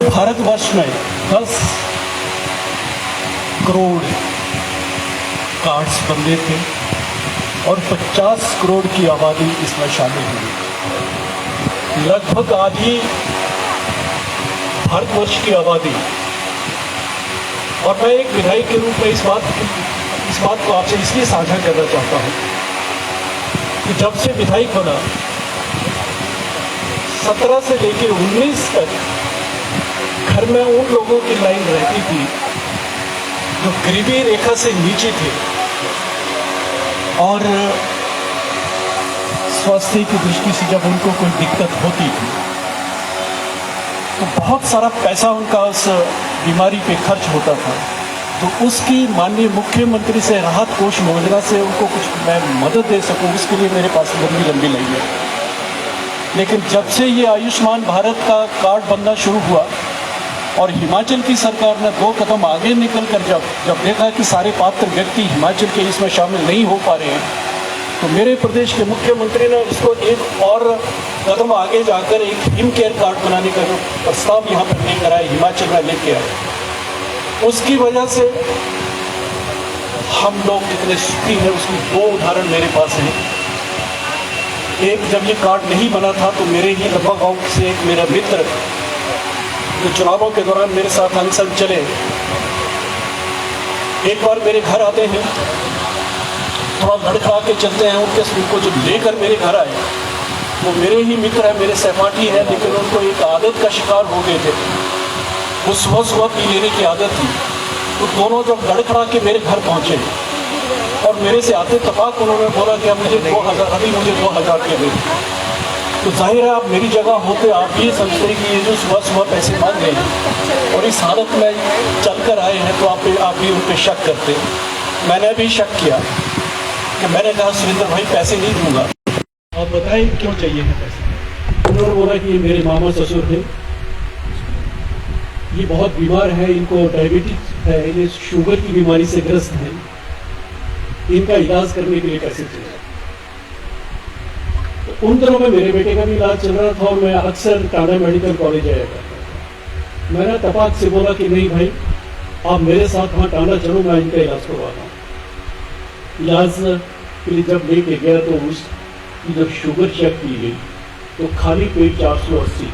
भारतवर्ष में 10 करोड़ कार्ड्स बनते थे और 50 करोड़ की आबादी इसमें शामिल हुई। लगभग आधी भारतवर्ष की आबादी। और मैं एक विधायक के रूप में इस बात को आपसे इसलिए साझा करना चाहता हूं कि जब से विधायक बना 17 से लेकर 19 तक घर में उन लोगों की लाइन रहती थी जो गरीबी रेखा से नीचे थे और स्वास्थ्य की दृष्टि से जब उनको कोई दिक्कत होती थी तो बहुत सारा पैसा उनका उस बीमारी पे खर्च होता था। तो उसकी माननीय मुख्यमंत्री से राहत कोष योजना से उनको कुछ मैं मदद दे सकूं, उसके लिए मेरे पास लंबी लाइन है। लेकिन जब से ये आयुष्मान भारत का कार्ड बनना शुरू हुआ और हिमाचल की सरकार ने 2 कदम आगे निकलकर जब देखा कि सारे पात्र व्यक्ति हिमाचल के इसमें शामिल नहीं हो पा रहे हैं, तो मेरे प्रदेश के मुख्यमंत्री ने इसको एक और कदम आगे जाकर एक हिम केयर कार्ड बनाने का जो प्रस्ताव यहाँ पर लेकर आए, हिमाचल में लेके आए। उसकी वजह से हम लोग कितने सुखी हैं उसकी 2 उदाहरण मेरे पास हैं। एक, जब ये कार्ड नहीं बना था तो मेरे ही लंबा गांव से एक मेरा मित्र जो चुनावों के दौरान मेरे साथ अनशन चले, एक बार मेरे घर आते हैं, थोड़ा लड़खड़ा के चलते हैं, उनको जो लेकर मेरे घर आए वो मेरे ही मित्र है, मेरे सहपाठी है, लेकिन उनको एक आदत का शिकार हो गए थे। वो सुबह पी लेने की आदत थी। तो दोनों जब लड़खड़ा के मेरे घर पहुंचे और मेरे से आते तफाक उन्होंने बोला कि मुझे 2000 के दे। तो जाहिर है आप मेरी जगह होते आप ये समझते हैं कि ये जो सुबह पैसे मांग रहे हैं और इस हालत में चलकर आए हैं तो आप भी उन पर शक करते। मैंने भी शक किया कि मैंने कहा सुरेंद्र भाई पैसे नहीं दूंगा, आप बताएं क्यों चाहिए है पैसे। उन्होंने बोला कि ये मेरे मामा ससुर थे, ये बहुत बीमार है, इनको डायबिटीज है, ये शुगर की बीमारी से ग्रस्त है, इनका इलाज करने के लिए पैसे चाहिए। तो उन दिनों में मेरे बेटे का भी इलाज चल रहा था और मैं अक्सर टाटा मेडिकल कॉलेज आया करता था। मैंने तपाक से बोला कि नहीं भाई आप मेरे साथ वहाँ टाटा चलो, मैं इनका इलाज करवाता हूँ। इलाज के लिए जब लेके गया तो उसकी जब शुगर चेक की गई तो खाली पेट 480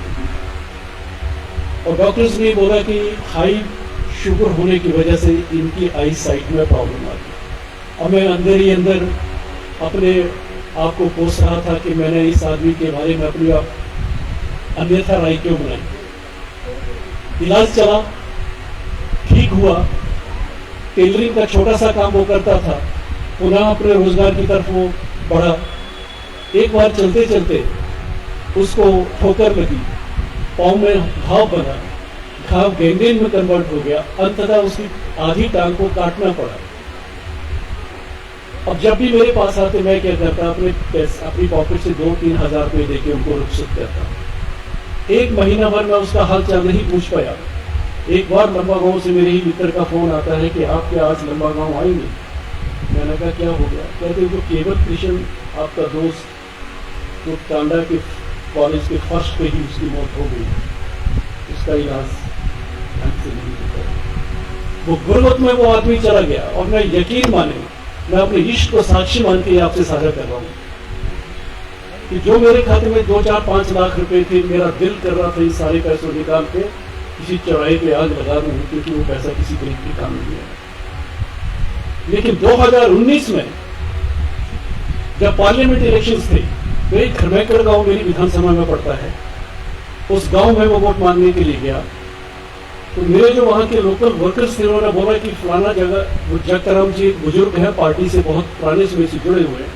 और डॉक्टर्स ने बोला कि हाई शुगर होने की वजह से इनकी आई साइट में प्रॉब्लम आ गई। और मैं अंदर ही अंदर अपने आप को कोस रहा था कि मैंने इस आदमी के बारे में अपनी अन्यथा राय क्यों बनाई। इलाज चला, ठीक हुआ, टेलरिंग का छोटा सा काम वो करता था, पुनः अपने रोजगार की तरफ वो बढ़ा। एक बार चलते चलते उसको ठोकर लगी, पाँव में घाव बना, घाव गैंग्रीन में कन्वर्ट हो गया, अंततः उसकी आधी टांग को काटना पड़ा। अब जब भी मेरे पास आते मैं क्या करता, अपनी पॉकेट से 2-3 हजार रुपये देके उनको रुखसत करता। 1 महीना भर मैं उसका हाल चाल नहीं पूछ पाया। एक बार लंबा गांव से मेरे ही मित्र का फोन आता है कि आप क्या आज लंबा गांव आएंगे। मैंने कहा क्या हो गया। कहते जो केवल कृष्ण आपका दोस्त तो टांडा के कॉलेज के फर्स्ट पे ही उसकी मौत हो गई, उसका इलाज ढंग से नहीं होता। वो गुर्बत में वो आदमी चला गया और मैं यकीन माने, मैं अपने इश्क को साक्षी मान के आपसे साझा कर रहा हूं कि जो मेरे खाते में 2-4-5 लाख रुपए थे, मेरा दिल कर रहा था इस सारे पैसों निकाल के किसी चौराहे पे आग लगा दूं, क्योंकि वो पैसा किसी गरीब के काम नहीं है। लेकिन 2019 में जब पार्लियामेंट इलेक्शंस थे, मेरे खरमेकड़ गांव मेरी विधानसभा में पड़ता है, उस गांव में वो वोट मांगने के लिए गया तो मेरे जो वहां के लोकल वर्कर्स थे उन्होंने बोला कि फलाना जगह जगतराम जी बुजुर्ग है, पार्टी से बहुत पुराने समय से जुड़े हुए हैं,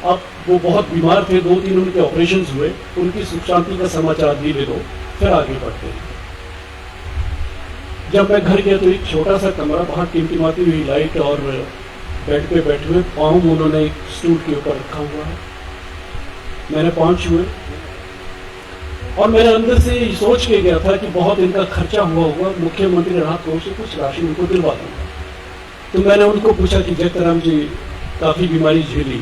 अब वो बहुत बीमार थे, 2-3 उनके ऑपरेशन हुए, उनकी सुख शांति का समाचार भी ले दो, फिर आगे बढ़ते हैं। जब मैं घर गया तो एक छोटा सा कमरा, बाहर टिमटिमाती हुई लाइट और बेड पे बैठे हुए, पाँव उन्होंने एक स्टूल के ऊपर रखा हुआ है। मैंने 5 छुए और मैंने अंदर से सोच के गया था कि बहुत इनका खर्चा हुआ होगा, मुख्यमंत्री राहत कोष से कुछ राशि उनको दिलवा दूंगा। तो मैंने उनको पूछा कि जगतराम जी काफ़ी बीमारी झेली,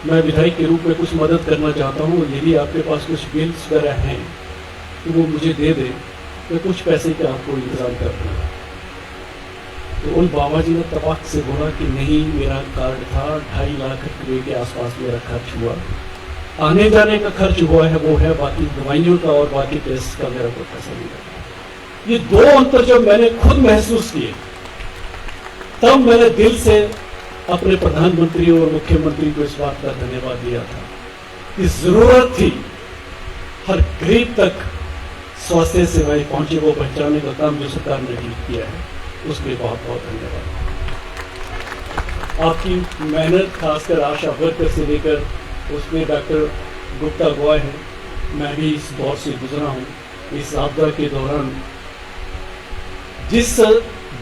मैं विधायक के रूप में कुछ मदद करना चाहता हूँ, यदि आपके पास कुछ बिल्स वगैरह हैं तो वो मुझे दे दें। कि कुछ पैसे का आपको इंतजाम कर दूंगा। तो उन बाबा जी ने तबाक से बोला कि नहीं, मेरा कार्ड था, 2.5 लाख रुपये के आसपास मेरा खर्च हुआ, आने जाने का खर्च हुआ है वो है, बाकी दवाइयों का और बाकी टेस्ट का मेरा कोई पैसा नहीं लगा। ये दो अंतर जब मैंने खुद महसूस किए, तब मैंने दिल से अपने प्रधानमंत्री और मुख्यमंत्री को इस बात का धन्यवाद दिया था कि जरूरत थी हर गरीब तक स्वास्थ्य सेवाएं पहुंचे, वो पहचानने का काम जो सरकार ने किया है, उसके लिए बहुत बहुत धन्यवाद। आपकी मेहनत, खासकर आशा वर्कर से लेकर उसमें डॉक्टर गुप्ता गवाह है, मैं भी इस दौर से गुजरा हूं। इस आपदा के दौरान जिस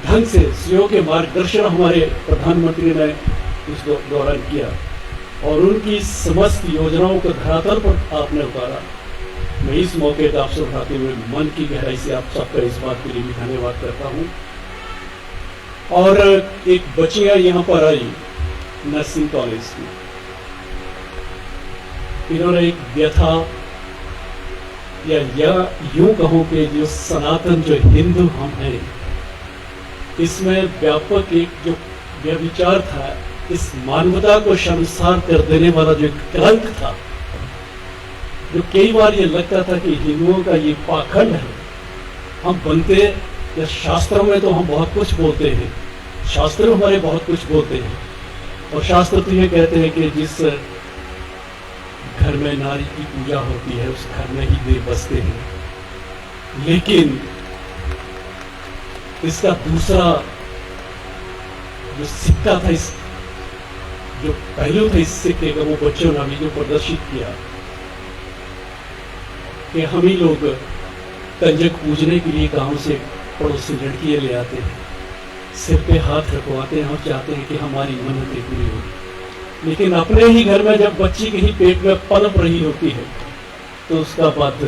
ढंग से सीओ के मार्गदर्शन हमारे प्रधानमंत्री ने इस दौरान किया और उनकी समस्त योजनाओं को धरातल पर आपने उतारा, मैं इस मौके का अवसर उठाते हुए मन की गहराई से आप सबका इस बात के लिए भी धन्यवाद करता हूं। और एक बच्चियां यहां पर आई नर्सिंग कॉलेज की, इन्होंने एक व्यथा या यूं कहूं कि जो सनातन जो हिंदू हम हैं, इसमें व्यापक एक जो व्यभिचार था, इस मानवता को शर्मसार कर देने वाला जो कलंक था, जो कई बार ये लगता था कि हिंदुओं का ये पाखंड है। हम बनते या शास्त्रों में तो हम बहुत कुछ बोलते हैं, शास्त्र हमारे बहुत कुछ बोलते हैं, और शास्त्र तो ये कहते हैं कि जिस घर में नारी की पूजा होती है उस घर में ही देव बसते हैं। लेकिन इसका दूसरा जो सिक्का था, इस जो पहलू था इस सिक्के का, वो बच्चों ने अभी जो प्रदर्शित किया कि हम ही लोग कंजक पूजने के लिए गांव से पड़ोसी लड़कियां ले आते हैं, सिर पे हाथ रखवाते हैं और चाहते हैं कि हमारी मन्नतें पूरी हो। लेकिन अपने ही घर में जब बच्ची कहीं पेट में पनप रही होती है तो उसका बात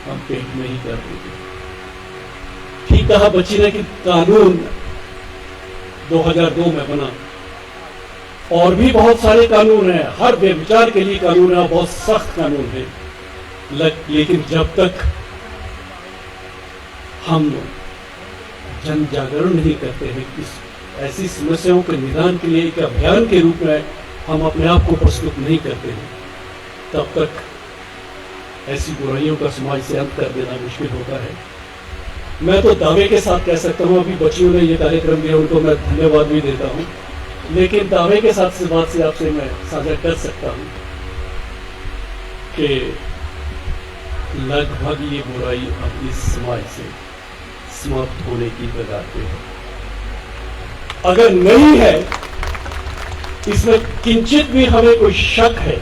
हम पेट में ही कर देते हैं। ठीक कहा बच्ची ने कि कानून 2002 में बना, और भी बहुत सारे कानून हैं, हर व्यभिचार के लिए कानून है, बहुत सख्त कानून है। लेकिन जब तक हम जन जागरण नहीं करते हैं, इस ऐसी समस्याओं के निदान के लिए एक अभियान के रूप में हम अपने आप को प्रस्तुत नहीं करते हैं, तब तक ऐसी बुराइयों का समाज से अंत कर देना मुश्किल होता है। मैं तो दावे के साथ कह सकता हूं, अभी बच्चियों ने ये कार्यक्रम दिया, उनको मैं धन्यवाद भी देता हूं, लेकिन दावे के साथ से बात से आपसे मैं साझा कर सकता हूं कि लगभग ये बुराई अब इस समाज से समाप्त होने की कगार पे है। अगर नहीं है, इसमें किंचित भी हमें कोई शक है,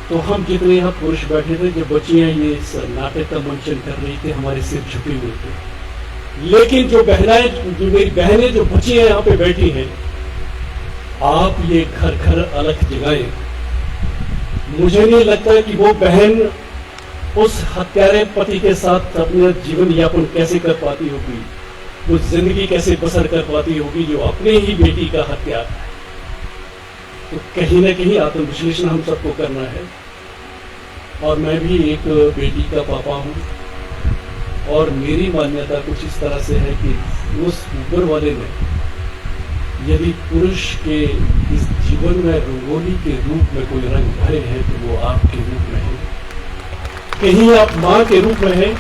तो हम जितने यहां पुरुष बैठे थे, जो बच्चियां ये इस नाटक का मंचन कर रही थी, हमारे सिर झुके हुए थे। लेकिन जो बहनाएं, जो मेरी बहनें, जो बच्चियां यहां पे बैठी हैं, आप ये घर घर अलग जगाएं। मुझे नहीं लगता कि वो बहन उस हत्यारे पति के साथ अपना जीवन यापन कैसे कर पाती होगी, वो जिंदगी कैसे बसर कर पाती होगी जो अपने ही बेटी का हत्या। तो कहीं ना कहीं आत्मविश्लेषण हम सबको करना है। और मैं भी एक बेटी का पापा हूं, और मेरी मान्यता कुछ इस तरह से है कि उस ऊपर वाले ने यदि पुरुष के इस जीवन में रंगोली के रूप में कोई रंग भरे हैं तो वो आपके रूप में है। कहीं आप मां के रूप में हैं,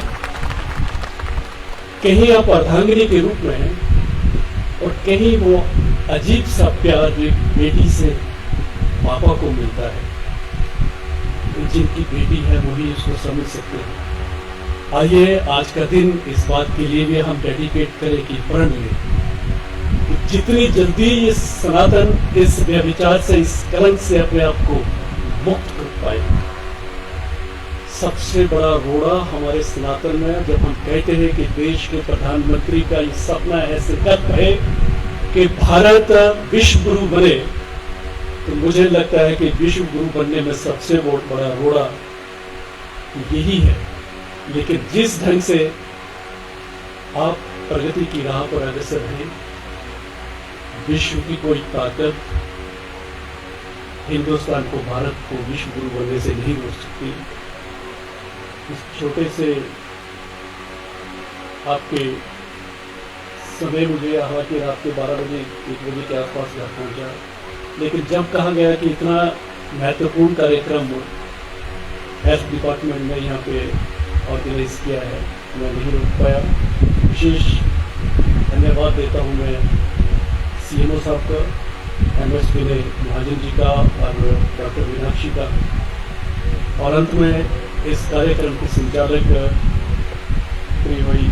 कहीं आप अर्धांगिनी के रूप में हैं, और कहीं वो अजीब सा प्यार जो बेटी से पापा को मिलता है। जिनकी बेटी है वही इसको समझ सकते हैं। आइए आज का दिन इस बात के लिए भी हम डेडिकेट करें कि प्रण लें कि जितनी जल्दी इस सनातन, इस व्यभिचार से, इस कलंक से अपने आप को मुक्त कर पाए। सबसे बड़ा रोड़ा हमारे सनातन में जब हम कहते हैं कि देश के प्रधानमंत्री का ये सपना है, संकल्प है कि भारत विश्व गुरु बने, तो मुझे लगता है कि विश्व गुरु बनने में सबसे बड़ा रोड़ा यही है। लेकिन जिस ढंग से आप प्रगति की राह पर अग्रसर हैं, विश्व की कोई ताकत हिंदुस्तान को, भारत को विश्व गुरु बनने से नहीं रोक सकती। इस छोटे से आपके समय मुझे हालांकि रात के 12 बजे 1 बजे के आसपास घर पहुंचा, लेकिन जब कहा गया कि इतना महत्वपूर्ण कार्यक्रम हेल्थ डिपार्टमेंट ने यहाँ पे ऑर्गेनाइज किया है, मैं नहीं रुक पाया। विशेष धन्यवाद देता हूँ मैं CMO साहब का, MS विनय महाजन जी का और डॉक्टर मीनाक्षी का, और अंत में इस कार्यक्रम के संचालक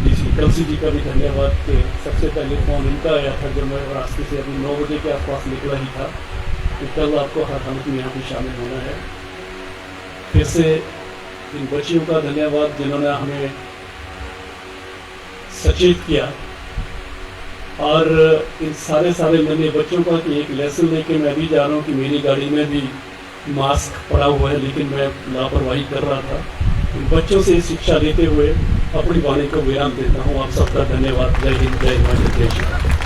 DC कलसी जी का भी धन्यवाद कि सबसे पहले फोन इनका आया था जब मैं रास्ते से अभी 9 बजे के आसपास निकला ही था कि कल आपको हर हालत में यहाँ पे शामिल होना है। फिर से इन बच्चियों का धन्यवाद जिन्होंने हमें सचेत किया, और इन सारे नन्हे बच्चों का कि एक लेसन लेके मैं भी जा रहा हूँ कि मेरी गाड़ी में भी मास्क पड़ा हुआ है, लेकिन मैं लापरवाही कर रहा था। इन बच्चों से शिक्षा लेते हुए अपनी वाणी को विराम देता हूँ। आप सबका धन्यवाद। जय हिंद, जय हिमाचल, जय श्री राम।